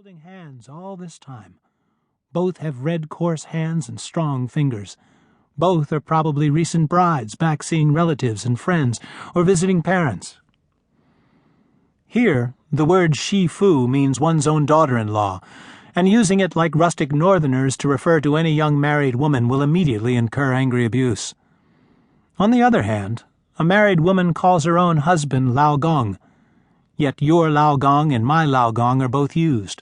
holding hands all this time. Both have red, coarse hands and strong fingers. Both are probably recent brides back seeing relatives and friends or visiting parents. Here, the word shifu means one's own daughter-in-law, and using it like rustic northerners to refer to any young married woman will immediately incur angry abuse. On the other hand, a married woman calls her own husband Lao Gong, yet your Lao Gong and my Lao Gong are both used.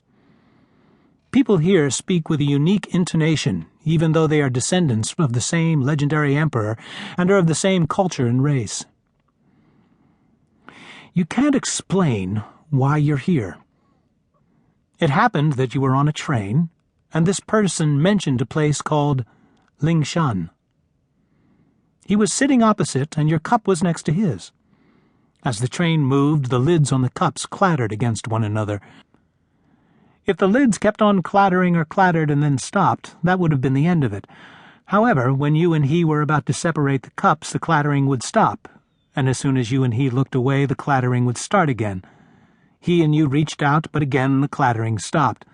People here speak with a unique intonation, even though they are descendants of the same legendary emperor and are of the same culture and race. You can't explain why you're here. It happened that you were on a train, and this person mentioned a place called Lingshan. He was sitting opposite, and your cup was next to his. As the train moved, the lids on the cups clattered against one another. If the lids kept on clattering or clattered and then stopped, that would have been the end of it. However, when you and he were about to separate the cups, the clattering would stop, and as soon as you and he looked away, the clattering would start again. He and you reached out, but again the clattering stopped.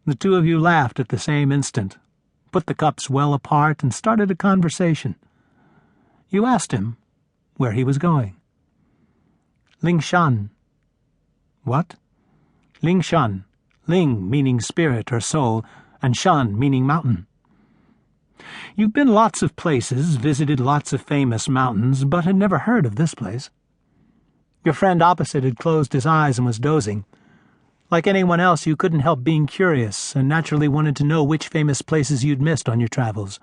The two of you laughed at the same instant, put the cups well apart, and started a conversation. You asked him where he was going. Lingshan. What? Lingshan. Ling meaning spirit or soul, and Shan meaning mountain. You've been lots of places, visited lots of famous mountains, but had never heard of this place. Your friend opposite had closed his eyes and was dozing. Like anyone else, you couldn't help being curious and naturally wanted to know which famous places you'd missed on your travels.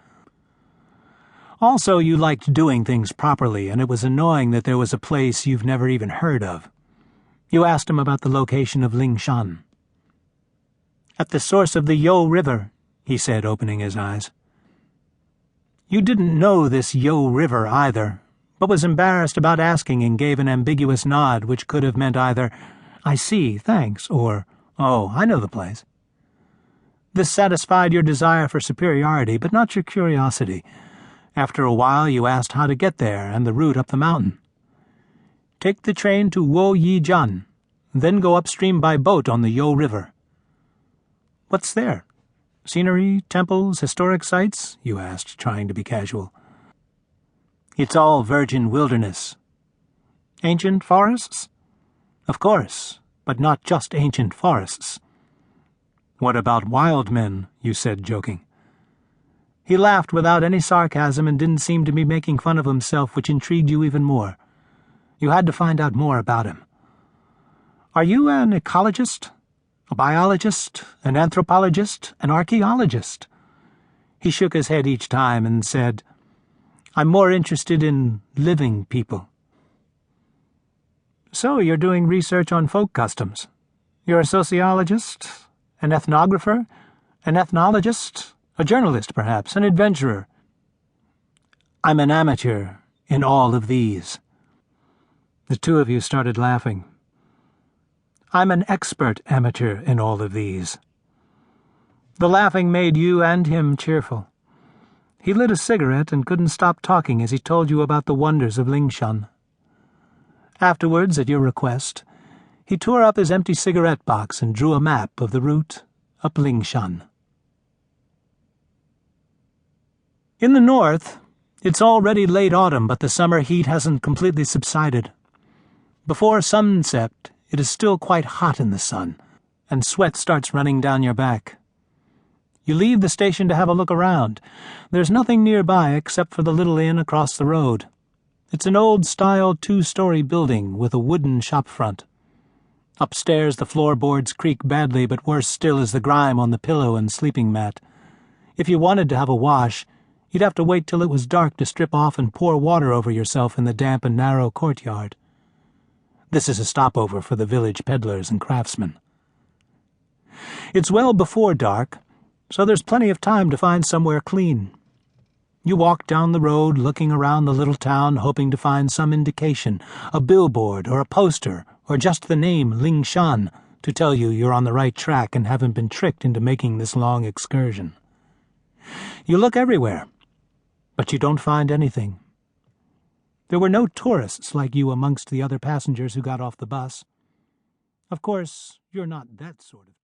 Also, you liked doing things properly, and it was annoying that there was a place you've never even heard of. You asked him about the location of Lingshan. At the source of the Yo River, he said, opening his eyes. You didn't know this Yo River either, but was embarrassed about asking and gave an ambiguous nod which could have meant either, I see, thanks, or, oh, I know the place. This satisfied your desire for superiority, but not your curiosity. After a while, you asked how to get there and the route up the mountain. Take the train to Woyijian, then go upstream by boat on the Yo River. What's there? Scenery, temples, historic sites? You asked, trying to be casual. It's all virgin wilderness. Ancient forests? Of course, but not just ancient forests. What about wild men? You said, joking. He laughed without any sarcasm and didn't seem to be making fun of himself, which intrigued you even more. You had to find out more about him. Are you an ecologist? A biologist? An anthropologist? An archaeologist? He shook his head each time and said, I'm more interested in living people. So you're doing research on folk customs. You're a sociologist? An ethnographer? An ethnologist? A journalist, perhaps, an adventurer. I'm an amateur in all of these. The two of you started laughing. I'm an expert amateur in all of these. The laughing made you and him cheerful. He lit a cigarette and couldn't stop talking as he told you about the wonders of Lingshan. Afterwards, at your request, he tore up his empty cigarette box and drew a map of the route up Lingshan. In the north, it's already late autumn, but the summer heat hasn't completely subsided. Before sunset, it is still quite hot in the sun, and sweat starts running down your back. You leave the station to have a look around. There's nothing nearby except for the little inn across the road. It's an old-style 2-story building with a wooden shop front. Upstairs, the floorboards creak badly, but worse still is the grime on the pillow and sleeping mat. If you wanted to have a wash, you'd have to wait till it was dark to strip off and pour water over yourself in the damp and narrow courtyard. This is a stopover for the village peddlers and craftsmen. It's well before dark, so there's plenty of time to find somewhere clean. You walk down the road looking around the little town hoping to find some indication, a billboard or a poster or just the name Lingshan to tell you you're on the right track and haven't been tricked into making this long excursion. You look everywhere, but you don't find anything. There were no tourists like you amongst the other passengers who got off the bus. Of course, you're not that sort of tourist.